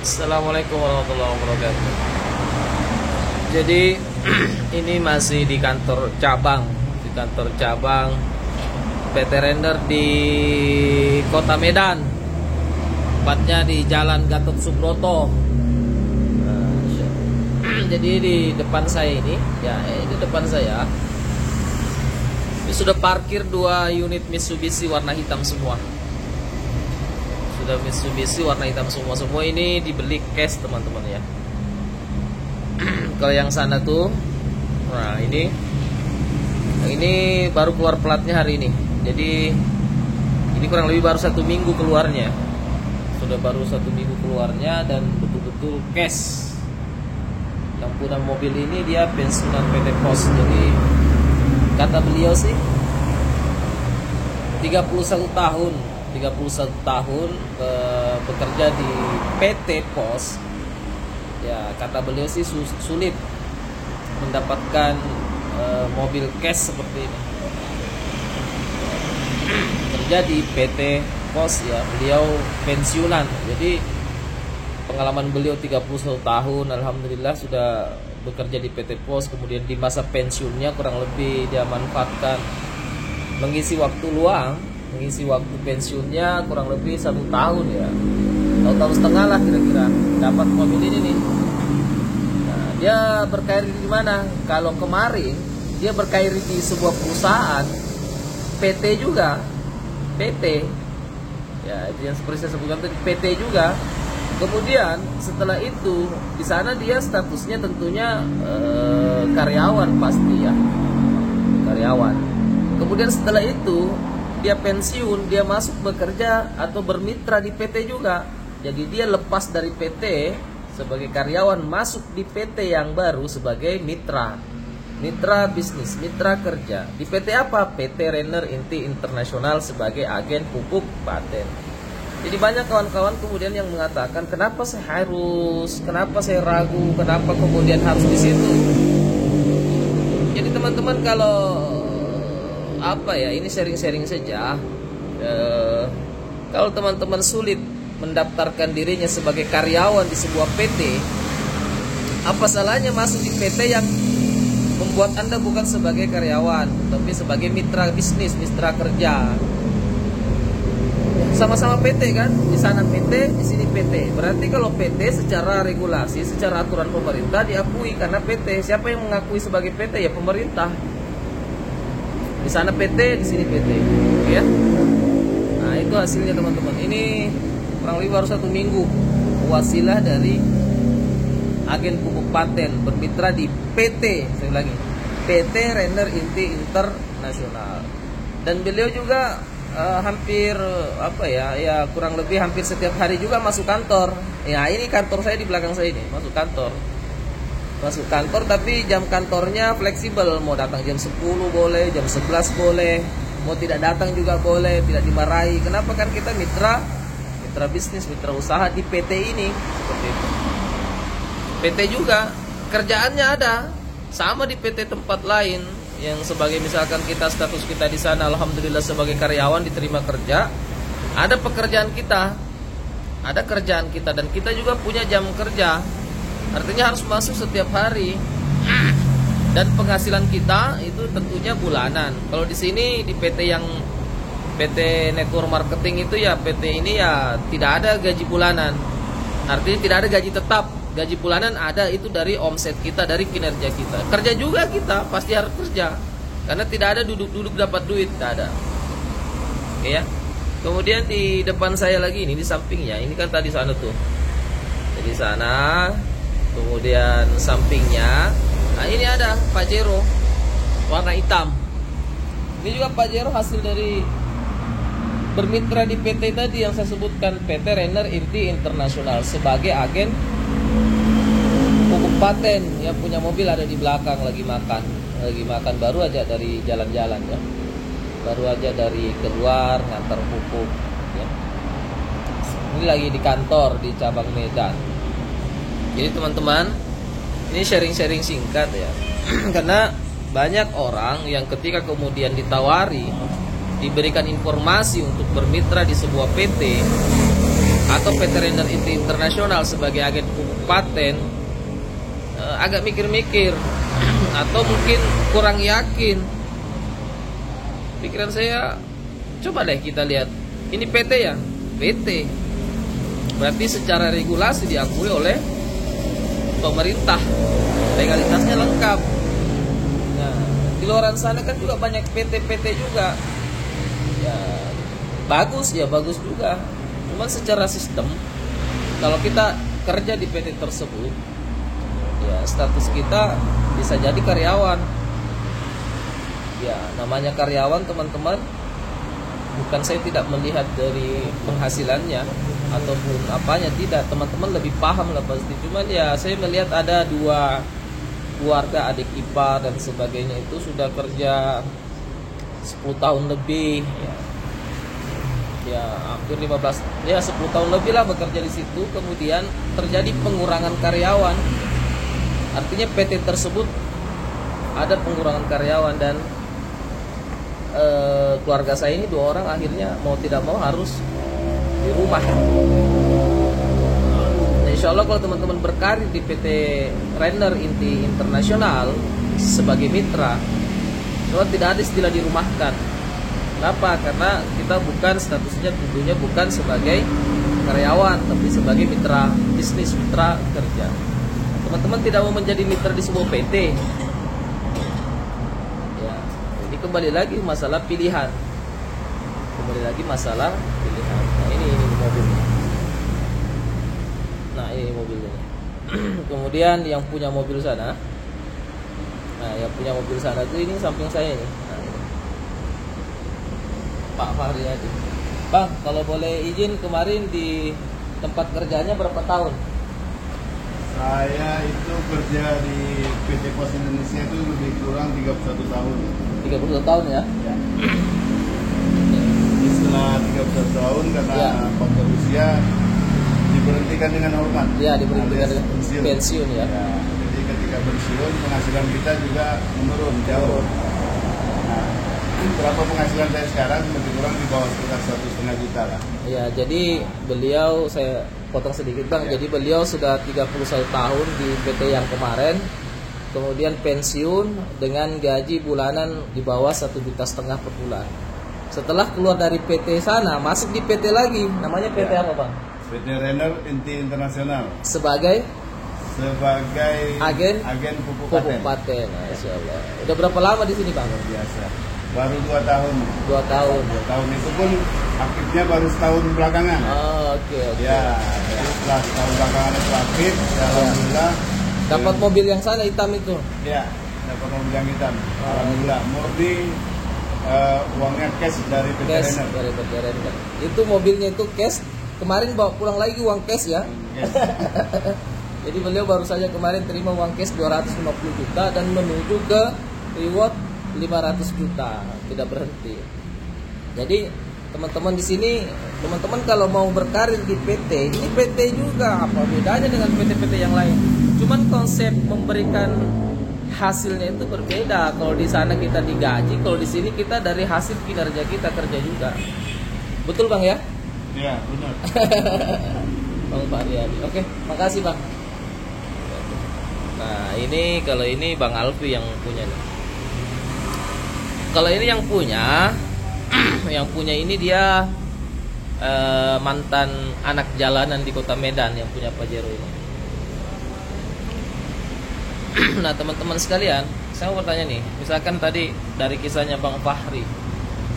Assalamualaikum warahmatullahi wabarakatuh. Jadi ini masih di kantor cabang, PT Render di Kota Medan, tepatnya di Jalan Gatot Subroto. Jadi di depan saya ini sudah parkir 2 unit Mitsubishi warna hitam semua. Mitsubishi warna hitam semua ini dibeli cash teman-teman ya. Kalau yang sana tuh, nah ini baru keluar platnya hari ini. Jadi ini kurang lebih baru 1 minggu keluarnya. Sudah baru 1 minggu keluarnya dan betul-betul cash. Yang punya mobil ini dia pensiunan PT Pos. Jadi kata beliau sih 31 tahun bekerja di PT Pos. Ya, kata beliau sih sulit mendapatkan mobil cash seperti ini. Kerja di PT Pos ya, beliau pensiunan. Jadi pengalaman beliau 31 tahun, alhamdulillah sudah bekerja di PT Pos. Kemudian di masa pensiunnya kurang lebih dia manfaatkan mengisi waktu luang, mengisi waktu pensiunnya kurang lebih 1 tahun ya, 1 tahun setengah lah kira-kira dapat mobil ini nih. Nah, dia berkarir di mana? Kalau kemarin dia berkarir di sebuah perusahaan PT juga, PT ya, itu yang seperti saya sebutkan tadi, PT juga. Kemudian setelah itu di sana dia statusnya tentunya karyawan pasti ya, karyawan. Kemudian setelah itu dia pensiun, dia masuk bekerja atau bermitra di PT juga. Jadi dia lepas dari PT sebagai karyawan, masuk di PT yang baru sebagai mitra bisnis, mitra kerja. Di PT apa? PT Render Inti Internasional sebagai agen pupuk paten. Jadi banyak kawan-kawan kemudian yang mengatakan kenapa saya ragu, kenapa kemudian harus di situ. Jadi teman-teman, kalau ini sharing-sharing saja. Kalau teman-teman sulit mendaftarkan dirinya sebagai karyawan di sebuah PT, apa salahnya masuk di PT yang membuat Anda bukan sebagai karyawan, tapi sebagai mitra bisnis, mitra kerja. Sama-sama PT kan, di sana PT, di sini PT. Berarti kalau PT secara regulasi, secara aturan pemerintah diakui karena PT. Siapa yang mengakui sebagai PT? Ya pemerintah. Di sana PT, di sini PT, ya. Nah itu hasilnya teman-teman. Ini kurang lebih baru 1 minggu wasilah dari agen pupuk paten bermitra di PT, saya lagi, PT Render Inti Internasional. Dan beliau juga kurang lebih hampir setiap hari juga masuk kantor. Ya ini kantor saya di belakang saya ini, masuk kantor tapi jam kantornya fleksibel, mau datang jam 10 boleh, jam 11 boleh, mau tidak datang juga boleh, tidak dimarahi. Kenapa? Kan kita mitra bisnis, mitra usaha di PT ini, seperti itu. PT juga kerjaannya ada sama di PT tempat lain yang sebagai misalkan kita status kita di sana alhamdulillah sebagai karyawan diterima kerja, ada pekerjaan kita, ada kerjaan kita, dan kita juga punya jam kerja. Artinya harus masuk setiap hari. Dan penghasilan kita itu tentunya bulanan. Kalau di sini di PT Network Marketing itu ya, PT ini ya tidak ada gaji bulanan. Artinya tidak ada gaji tetap. Gaji bulanan ada itu dari omset kita, dari kinerja kita. Kerja juga kita pasti harus kerja. Karena tidak ada duduk-duduk dapat duit, tidak ada. Oke ya. Kemudian di depan saya lagi ini, di sampingnya, ini kan tadi sana tuh. Jadi sana, kemudian sampingnya, nah ini ada Pajero warna hitam. Ini juga Pajero hasil dari bermitra di PT tadi yang saya sebutkan, PT Render Inti Internasional sebagai agen pupuk paten. Yang punya mobil ada di belakang lagi makan baru aja dari jalan-jalan ya, baru aja dari keluar ngantar pupuk ya. Ini lagi di kantor di cabang Medan. Jadi teman-teman, ini sharing-sharing singkat ya. Karena banyak orang yang ketika kemudian ditawari, diberikan informasi untuk bermitra di sebuah PT, atau PT Renner Inti Internasional sebagai agen pupuk paten, agak mikir-mikir atau mungkin kurang yakin. Pikiran saya, coba deh kita lihat, ini PT ya, PT berarti secara regulasi diakui oleh pemerintah, legalitasnya lengkap. Nah, di luar sana kan juga banyak PT-PT juga, ya bagus juga. Cuman secara sistem, kalau kita kerja di PT tersebut, ya status kita bisa jadi karyawan. Ya namanya karyawan teman-teman, bukan saya tidak melihat dari penghasilannya ataupun apanya, tidak, teman-teman lebih paham lah pasti. Cuman ya saya melihat ada dua keluarga adik ipar dan sebagainya itu sudah kerja 10 tahun lebih ya hampir 15 ya 10 tahun lebih lah bekerja di situ, kemudian terjadi pengurangan karyawan. Artinya PT tersebut ada pengurangan karyawan dan keluarga saya ini 2 orang akhirnya mau tidak mau harus di rumah. Nah, insya Allah kalau teman-teman berkarir di PT Renner Inti Internasional sebagai mitra, insya Allah tidak ada istilah dirumahkan. Kenapa? Karena kita bukan statusnya, tentunya bukan sebagai karyawan, tapi sebagai mitra bisnis, mitra kerja. Teman-teman tidak mau menjadi mitra di sebuah PT, ya ini kembali lagi masalah pilihan. Nah ini mobilnya. Nah ini mobilnya. Kemudian yang punya mobil sana, itu ini samping saya ini. Nah, ini. Pak Fahri Hadi. Bang, kalau boleh izin, kemarin di tempat kerjanya berapa tahun? Saya itu kerja di PT Pos Indonesia itu lebih kurang 31 tahun. 31 tahun ya? Ya. Setelah 31 tahun karena faktor usia diberhentikan dengan hormat. Ya, diberhentikan dengan pensiun ya. Ya. Jadi ketika pensiun penghasilan kita juga menurun jauh. Nah, berapa penghasilan saya sekarang lebih kurang di bawah sekitar 1,5 juta lah. Ya, jadi beliau, saya potong sedikit Bang. Jadi beliau sudah 31 tahun di PT yang kemarin, kemudian pensiun dengan gaji bulanan di bawah 1,5 juta per bulan. Setelah keluar dari PT sana, masuk di PT lagi. Namanya PT apa Bang? PT Renner Inti Internasional. Sebagai agen pupuk paten. Masya Allah. Udah berapa lama di sini Bang? Biasa. Baru 2 tahun. 2 tahun. 2 tahun itu pun aktifnya baru setahun belakangan. Oke. Ya, jadi setelah setahun belakangan itu aktif, alhamdulillah. Dapat mobil yang sana hitam itu? Ya, dapat mobil yang hitam. Alhamdulillah. Murni uangnya cash dari PT Renner. Dari PT Renner. Itu mobilnya itu cash. Kemarin bawa pulang lagi uang cash ya? Yes. Jadi beliau baru saja kemarin terima uang cash 250 juta dan menuju ke reward 500 juta, tidak berhenti. Jadi teman-teman di sini, teman-teman kalau mau berkarir di PT, ini PT juga, apa bedanya dengan PT-PT yang lain? Cuman konsep memberikan hasilnya itu berbeda. Kalau di sana kita digaji, kalau di sini kita dari hasil kinerja kita kerja juga. Betul Bang ya? Iya, benar. Bang Pak Riyadi. Oke, makasih Bang. Nah, ini kalau ini Bang Alfi yang punya nih. Kalau ini yang punya ini dia mantan anak jalanan di Kota Medan yang punya Pajero ini. Nah teman-teman sekalian, saya mau bertanya nih, misalkan tadi dari kisahnya Bang Fahri,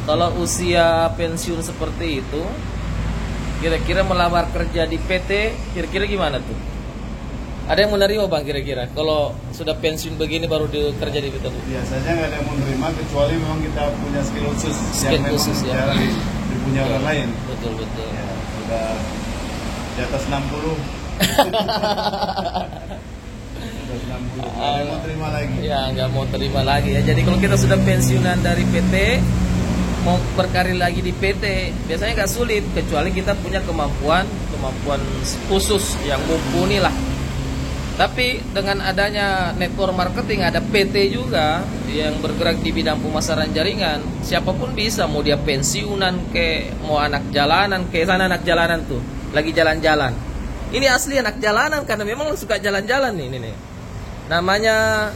kalau usia pensiun seperti itu, kira-kira melamar kerja di PT, kira-kira gimana tuh? Ada yang menerima Bang kira-kira? Kalau sudah pensiun begini baru kerja di PT? Biasanya nggak ada yang menerima kecuali memang kita punya skill khusus yang memang jarang dipunya orang lain. Betul. Ya, sudah di atas 60. Nggak mau terima lagi. Ya, nggak mau terima lagi ya. Jadi kalau kita sudah pensiunan dari PT, mau berkarir lagi di PT, biasanya nggak sulit kecuali kita punya kemampuan khusus yang mumpuni lah. Tapi dengan adanya network marketing, ada PT juga yang bergerak di bidang pemasaran jaringan, siapapun bisa, mau dia pensiunan ke, mau anak jalanan ke, sana anak jalanan tuh lagi jalan-jalan. Ini asli anak jalanan karena memang suka jalan-jalan nih, ini nih. Namanya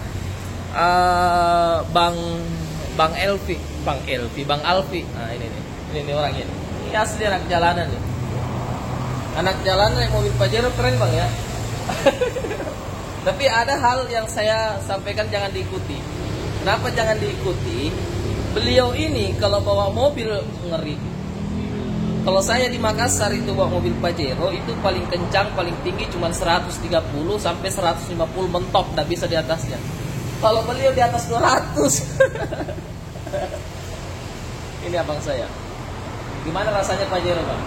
Bang Alfi. Nah, ini nih. Ini orang ini. Ini asli anak jalanan nih. Anak jalanan naik mobil Pajero keren Bang ya. Tapi ada hal yang saya sampaikan jangan diikuti. Kenapa jangan diikuti? Beliau ini kalau bawa mobil ngeri. Kalau saya di Makassar itu bawa mobil Pajero itu paling kencang, paling tinggi cuma 130 sampai 150 mentok, tidak bisa di atasnya. Kalau beliau di atas 200. Ini abang saya. Gimana rasanya Pajero Bang?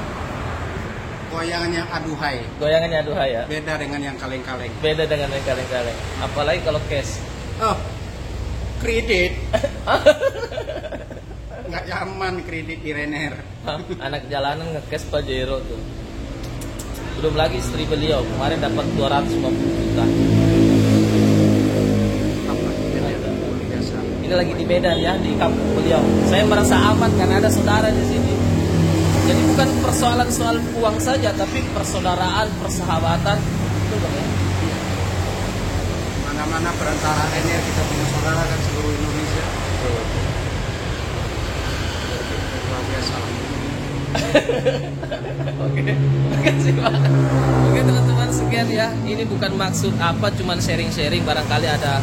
Goyangannya aduhai. Goyangannya aduhai ya. Beda dengan yang kaleng-kaleng. Beda dengan yang kaleng-kaleng. Apalagi kalau cash. Oh, kredit. Nggak nyaman kredit di Renner. Anak jalanan nge-cash Pajero tuh. Belum lagi istri beliau kemarin dapat 250 juta. Ini lagi di Medan ya, di kampung beliau. Saya merasa aman karena ada saudara di sini. Jadi bukan persoalan soal uang saja, tapi persaudaraan, persahabatan. Itu Bang ya. Mana-mana perantara Renner kita punya saudara kan seluruh Indonesia. Luar biasa. Oke, makasih banget. Oke teman-teman, sekian ya. Ini bukan maksud apa, cuman sharing-sharing. Barangkali ada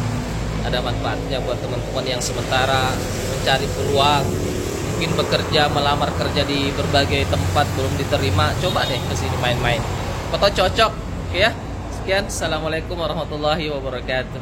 manfaatnya buat teman-teman yang sementara mencari peluang, mungkin bekerja, melamar kerja di berbagai tempat belum diterima. Coba deh kesini main-main. Foto cocok, oke ya. Sekian, assalamualaikum warahmatullahi wabarakatuh.